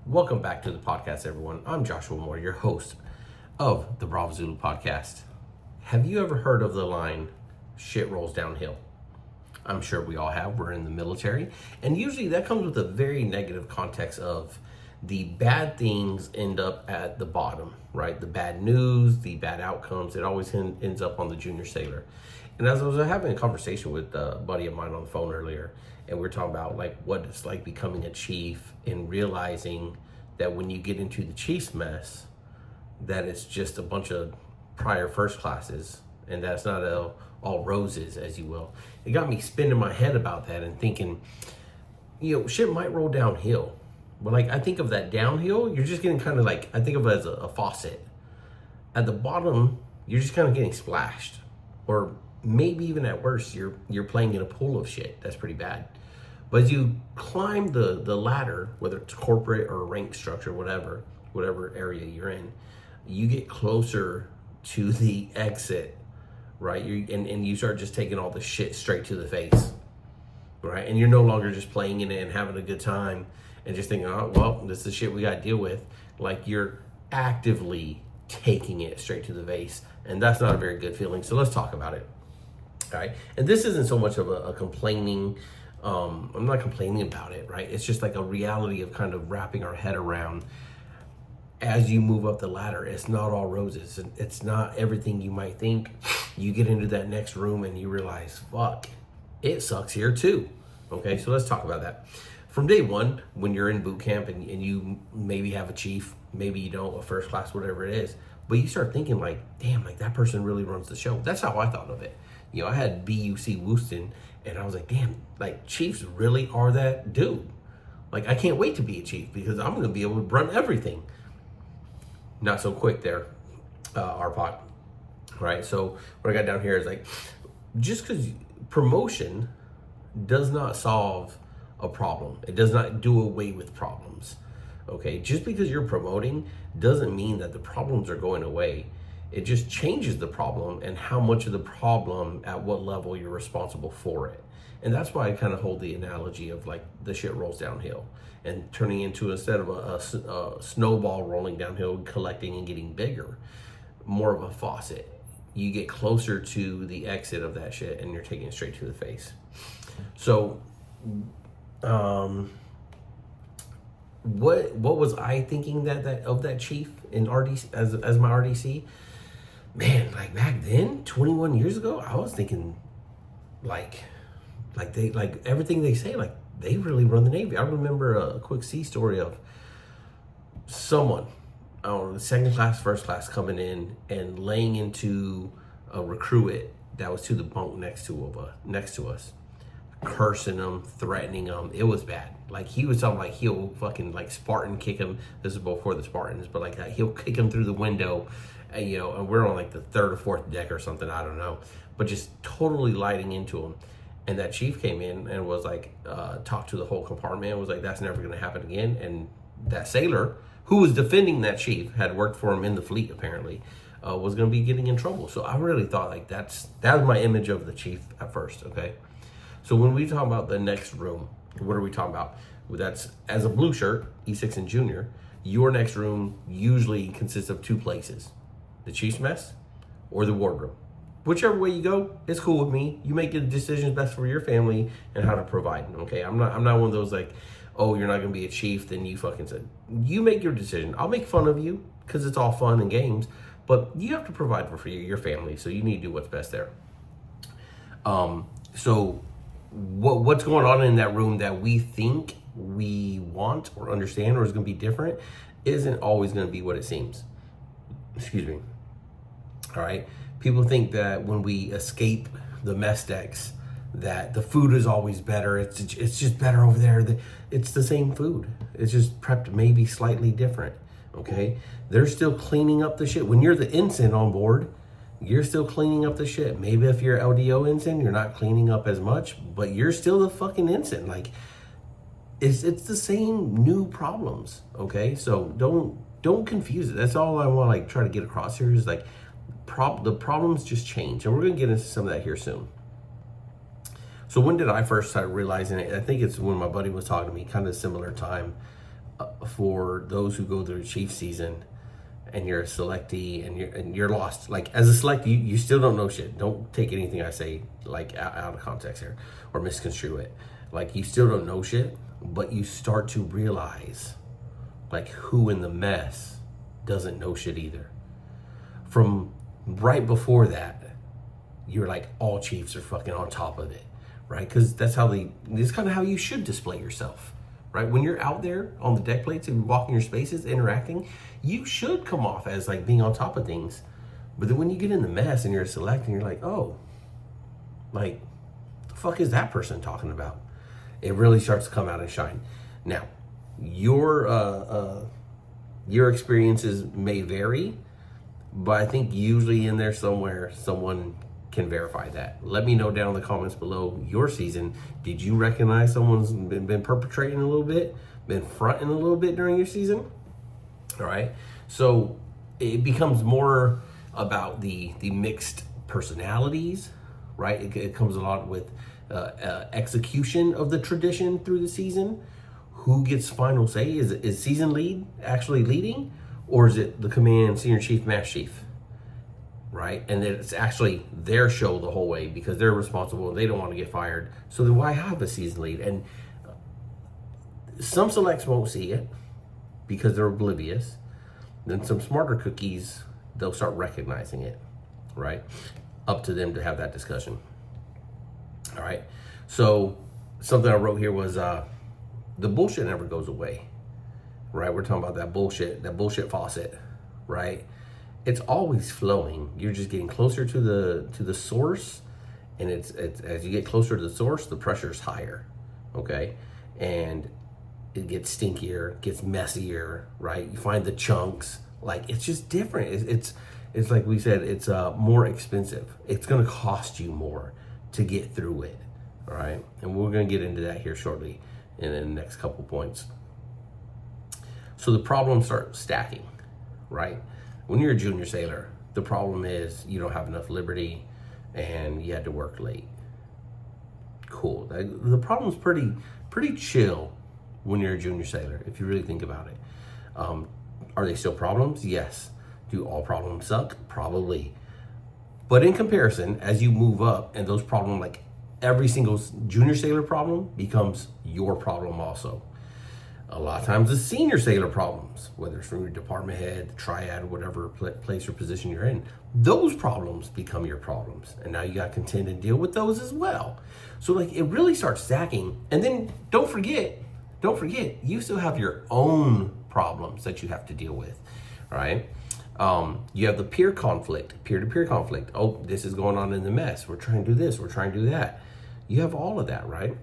Welcome back to the podcast, everyone. I'm Joshua Moore, your host of the Bravo Zulu podcast. Have you ever heard of the line, shit rolls downhill? I'm sure we all have. We're in the military. And usually that comes with a very negative context of the bad things end up at the bottom, right? The bad news, the bad outcomes, it always ends up on the junior sailor. And as I was having a conversation with a buddy of mine on the phone earlier, and we are talking about like what it's like becoming a chief and realizing that when you get into the chief's mess, that it's just a bunch of prior first classes and that's not all roses, as you will. It got me spinning my head about that and thinking, shit might roll downhill. But like I think of that downhill, you're just getting kind of like, I think of it as a faucet. At the bottom, you're just kind of getting splashed. Or maybe even at worst, you're playing in a pool of shit. That's pretty bad. But as you climb the ladder, whether it's corporate or rank structure, whatever area you're in, you get closer to the exit, right? And you start just taking all the shit straight to the face, right? And you're no longer just playing in it and having a good time and just thinking, oh, well, this is the shit we got to deal with. Like you're actively taking it straight to the face. And that's not a very good feeling. So let's talk about it. All right. And this isn't so much of a complaining. I'm not complaining about it, right? It's just like a reality of kind of wrapping our head around as you move up the ladder. It's not all roses. It's not everything you might think. You get into that next room and you realize, fuck, it sucks here too. Okay, so let's talk about that. From day one, when you're in boot camp and you maybe have a chief, maybe you don't, a first class, whatever it is, but you start thinking like, damn, like that person really runs the show. That's how I thought of it. I had BUC Wooston and I was like, damn, like chiefs really are that dude. Like I can't wait to be a chief because I'm going to be able to run everything. Not so quick there, RPOT. Right, so what I got down here is like, just because promotion does not solve a problem. It does not do away with problems. Okay, just because you're promoting doesn't mean that the problems are going away. It just changes the problem and how much of the problem at what level you're responsible for it. And that's why I kind of hold the analogy of like the shit rolls downhill and turning into, instead of a snowball rolling downhill, collecting and getting bigger, more of a faucet. You get closer to the exit of that shit and you're taking it straight to the face. So, what was I thinking that of that chief in RDC as my RDC? Man, like back then, 21 years ago, I was thinking like they, like everything they say, like they really run the Navy. I remember a quick sea story of someone, I don't know, second class, first class coming in and laying into a recruit that was to the bunk next to us, cursing them, threatening them. It was bad. Like he was talking like he'll fucking like Spartan kick him. This is before the Spartans, but like he'll kick him through the window, and we're on like the third or fourth deck or something, I don't know, but just totally lighting into him. And that chief came in and was like, talked to the whole compartment and was like, that's never going to happen again. And that sailor who was defending that chief, had worked for him in the fleet apparently, was going to be getting in trouble. So I really thought like that was my image of the chief at first. Okay. So when we talk about the next room, what are we talking about? That's, as a blue shirt, E6 and junior, your next room usually consists of two places, the chief's mess or the wardroom. Whichever way you go, it's cool with me. You make the decisions best for your family and how to provide. Okay, I'm not one of those like, oh, you're not gonna be a chief, then you fucking said. You make your decision. I'll make fun of you because it's all fun and games, but you have to provide for your family, so you need to do what's best there. So what's going on in that room that we think we want or understand or is gonna be different isn't always gonna be what it seems. Excuse me. All right. People think that when we escape the mess decks, that the food is always better. It's just better over there. It's the same food. It's just prepped maybe slightly different. Okay, they're still cleaning up the shit. When you're the ensign on board, you're still cleaning up the shit. Maybe if you're LDO ensign, you're not cleaning up as much, but you're still the fucking ensign. Like it's the same new problems. Okay, so don't confuse it. That's all I want to like try to get across here is like. The problems just change, and we're going to get into some of that here soon. So when did I first start realizing it? I think it's when my buddy was talking to me, kind of similar time, for those who go through the Chief season and you're a selectee and you're lost. Like as a select, you still don't know shit. Don't take anything I say like out of context here or misconstrue it. Like you still don't know shit, but you start to realize like who in the mess doesn't know shit either. From right before that, you're like all Chiefs are fucking on top of it, right? Because that's kind of how you should display yourself, right? When you're out there on the deck plates and walking your spaces, interacting, you should come off as like being on top of things. But then when you get in the mess and you're selecting, you're like, oh, like the fuck is that person talking about? It really starts to come out and shine. Now, your experiences may vary, but I think usually in there somewhere, someone can verify that. Let me know down in the comments below your season. Did you recognize someone's been perpetrating a little bit, been fronting a little bit during your season? All right. So it becomes more about the mixed personalities, right? It comes a lot with execution of the tradition through the season. Who gets final say? Is season lead actually leading, or is it the command, senior chief, master chief? Right? And it's actually their show the whole way because they're responsible and they don't want to get fired. So then why have a season lead? And some selects won't see it because they're oblivious. Then some smarter cookies, they'll start recognizing it, right? Up to them to have that discussion. All right. So something I wrote here was the bullshit never goes away, right? We're talking about that bullshit faucet, right? It's always flowing. You're just getting closer to the source, and it's as you get closer to the source, the pressure's higher, okay? And it gets stinkier, gets messier, right? You find the chunks, like it's just different. It's like we said, it's more expensive. It's gonna cost you more to get through it, all right? And we're gonna get into that here shortly in the next couple points. So the problems start stacking, right? When you're a junior sailor, the problem is you don't have enough liberty and you had to work late. Cool. The problem's pretty chill when you're a junior sailor, if you really think about it. Are they still problems? Yes. Do all problems suck? Probably. But in comparison, as you move up and those problems, like every single junior sailor problem becomes your problem also. A lot of times the senior sailor problems, whether it's from your department head, the triad, whatever place or position you're in, those problems become your problems. And now you got to contend and deal with those as well. So like it really starts stacking. And then don't forget, you still have your own problems that you have to deal with, all right? You have the peer-to-peer conflict. Oh, this is going on in the mess. We're trying to do this. We're trying to do that. You have all of that, right?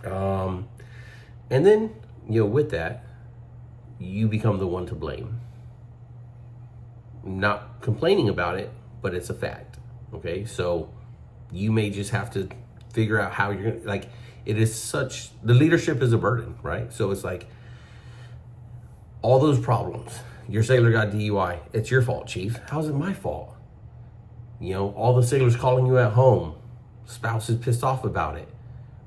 And then, with that, you become the one to blame. Not complaining about it, but it's a fact, okay? So you may just have to figure out how you're gonna, like, the leadership is a burden, right? So it's like, all those problems, your sailor got DUI, it's your fault, chief. How's it my fault? All the sailors calling you at home, spouse is pissed off about it.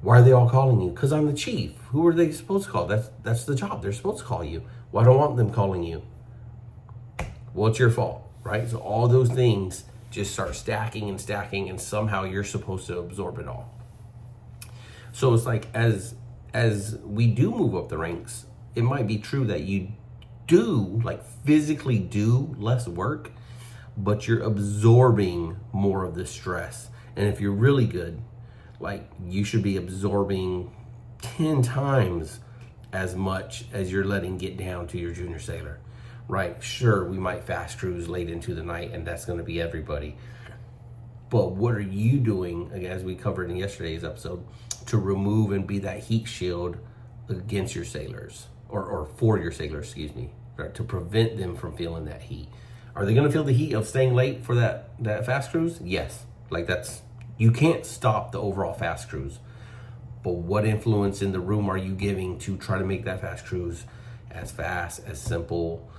Why are they all calling you? Because I'm the chief. Who are they supposed to call? That's the job. They're supposed to call you. Well, I don't want them calling you. Well, it's your fault, right? So all those things just start stacking, and somehow you're supposed to absorb it all. So it's like as we do move up the ranks, it might be true that you do, like physically do less work, but you're absorbing more of the stress. And if you're really good, like you should be absorbing 10 times as much as you're letting get down to your junior sailor, right? Sure, we might fast cruise late into the night and that's going to be everybody. But what are you doing, as we covered in yesterday's episode, to remove and be that heat shield against your sailors or for your sailors, excuse me, right? To prevent them from feeling that heat. Are they going to feel the heat of staying late for that fast cruise? Yes. Like you can't stop the overall fast cruise, but what influence in the room are you giving to try to make that fast cruise as fast, as simple,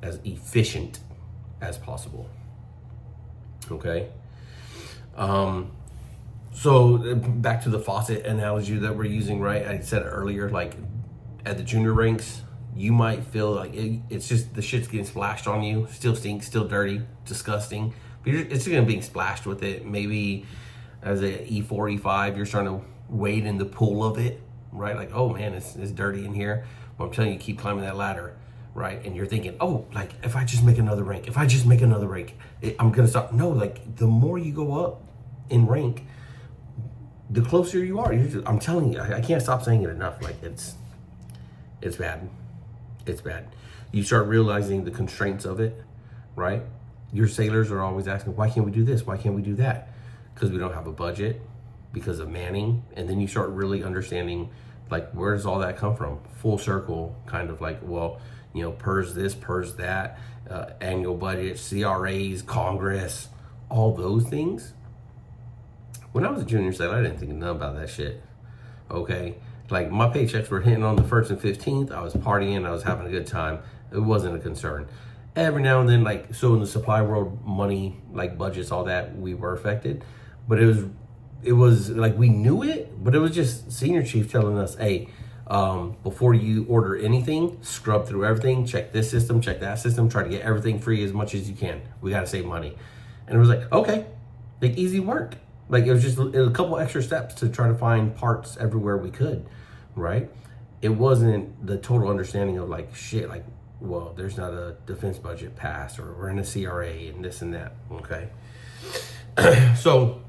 as efficient as possible? Okay. So back to the faucet analogy that we're using, right? I said earlier, like at the junior ranks, you might feel like it's just the shit's getting splashed on you. Still stinks, still dirty, disgusting. But it's going to be splashed with it. Maybe as a E4, E5, you're starting to wade in the pool of it, right? Like, oh man, it's dirty in here. But I'm telling you, keep climbing that ladder, right? And you're thinking, oh, like if I just make another rank, I'm going to stop. No, like the more you go up in rank, the closer you are. I'm telling you, I can't stop saying it enough. Like it's bad. It's bad. You start realizing the constraints of it, right? Your sailors are always asking, why can't we do this? Why can't we do that? Because we don't have a budget, because of manning. And then you start really understanding, like, where does all that come from? Full circle, kind of like, well, you know, PERS this, PERS that, annual budget, CRAs, Congress, all those things. When I was a junior sailor, I didn't think nothing about that shit, okay? Like, my paychecks were hitting on the 1st and 15th. I was partying. I was having a good time. It wasn't a concern. Every now and then, like, so in the supply world, money, like budgets, all that, we were affected. But it was like we knew it, but it was just senior chief telling us, hey, before you order anything, scrub through everything, check this system, check that system, try to get everything free as much as you can. We got to save money. And it was like, okay, like easy work. Like it was just a couple extra steps to try to find parts everywhere we could, right? It wasn't the total understanding of like, shit, like, well, there's not a defense budget passed, or we're in a CRA and this and that, okay? So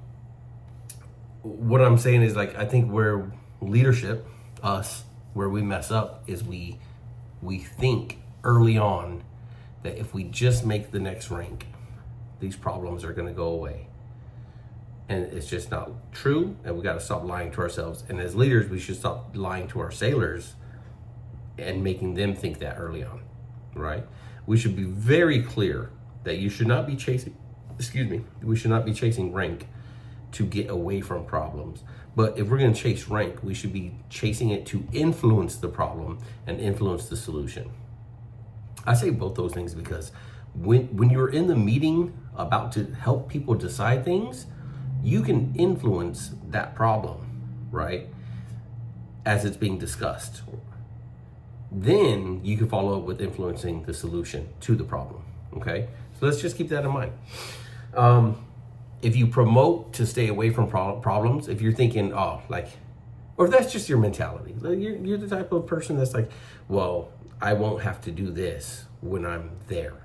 what I'm saying is, like, I think where leadership, us, where we mess up is we think early on that if we just make the next rank, these problems are going to go away. And it's just not true, and we got to stop lying to ourselves. And as leaders, we should stop lying to our sailors and making them think that early on, right? We should be very clear that you should not be chasing, we should not be chasing rank to get away from problems. But if we're going to chase rank, we should be chasing it to influence the problem and influence the solution. I say both those things because when you're in the meeting about to help people decide things, you can influence that problem, right? As it's being discussed. Then you can follow up with influencing the solution to the problem, okay? So let's just keep that in mind. If you promote to stay away from problems, if you're thinking, oh, like, or if that's just your mentality, like you're the type of person that's like, well, I won't have to do this when I'm there.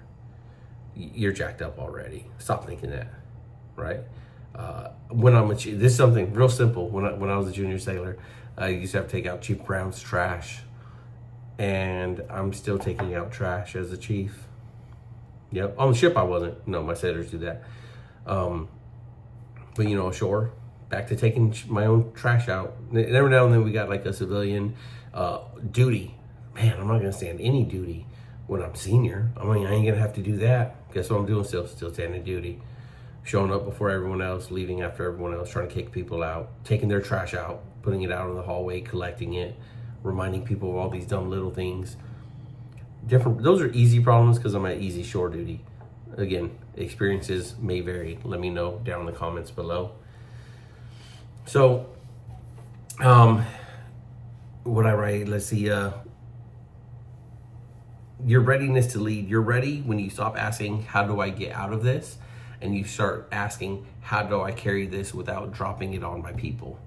You're jacked up already. Stop thinking that, right? This is something real simple. When I was a junior sailor, I used to have to take out Chief Brown's trash, and I'm still taking out trash as a chief. Yep, on the ship I wasn't. No, my sailors do that. But you know, ashore, back to taking my own trash out. And every now and then we got like a civilian duty. Man, I'm not gonna stand any duty when I'm senior. I mean, I ain't gonna have to do that. Guess what I'm doing? Still standing duty. Showing up before everyone else, leaving after everyone else, trying to kick people out, taking their trash out, putting it out in the hallway, collecting it, reminding people of all these dumb little things. Those are easy problems because I'm at easy shore duty. Again, experiences may vary. Let me know down in the comments below. So, what I write, let's see, your readiness to lead. You're ready when you stop asking, how do I get out of this? And you start asking, how do I carry this without dropping it on my people,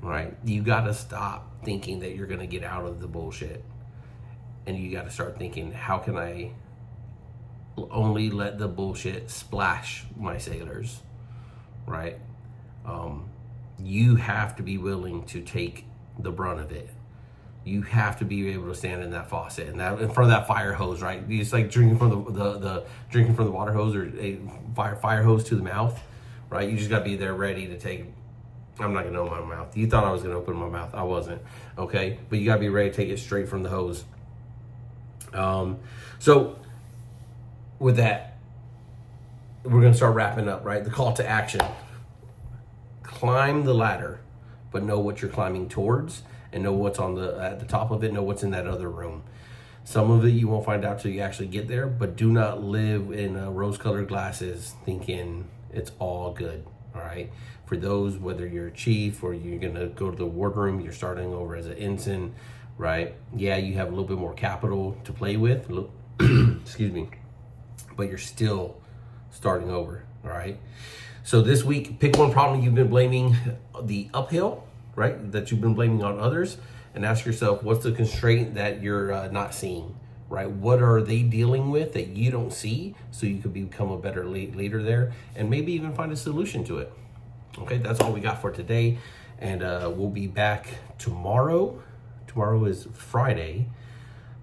right? You got to stop thinking that you're going to get out of the bullshit. And you got to start thinking, how can I only let the bullshit splash my sailors, right? You have to be willing to take the brunt of it. You have to be able to stand in that faucet and that in front of that fire hose, right? It's like drinking from the drinking from the water hose or a fire hose to the mouth, right? You just got to be there ready to take. I'm not gonna open my mouth. You thought I was gonna open my mouth. I wasn't. Okay, but you got to be ready to take it straight from the hose. So with that, we're gonna start wrapping up, right? The call to action: climb the ladder, but know what you're climbing towards. And know what's at the top of it, know what's in that other room. Some of it you won't find out till you actually get there, but do not live in rose-colored glasses thinking it's all good, all right? For those, whether you're a chief or you're gonna go to the wardroom, you're starting over as an ensign, right? Yeah, you have a little bit more capital to play with, excuse me, but you're still starting over, all right? So this week, pick one problem you've been blaming the uphill, right? That you've been blaming on others, and ask yourself, what's the constraint that you're not seeing, right? What are they dealing with that you don't see, so you could become a better leader there, and maybe even find a solution to it. Okay, that's all we got for today, and we'll be back tomorrow. Tomorrow is Friday,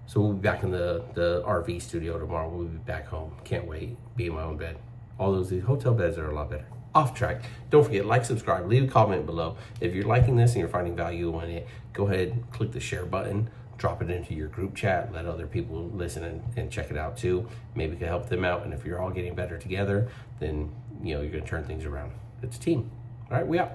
so we'll be back in the RV studio tomorrow. We'll be back home. Can't wait. Be in my own bed. All those hotel beds are a lot better. Off track. Don't forget, like, subscribe, leave a comment below. If you're liking this and you're finding value in it, go ahead and click the share button, drop it into your group chat, let other people listen and check it out too. Maybe it can help them out. And if you're all getting better together, then you're gonna turn things around. It's a team. All right, we out.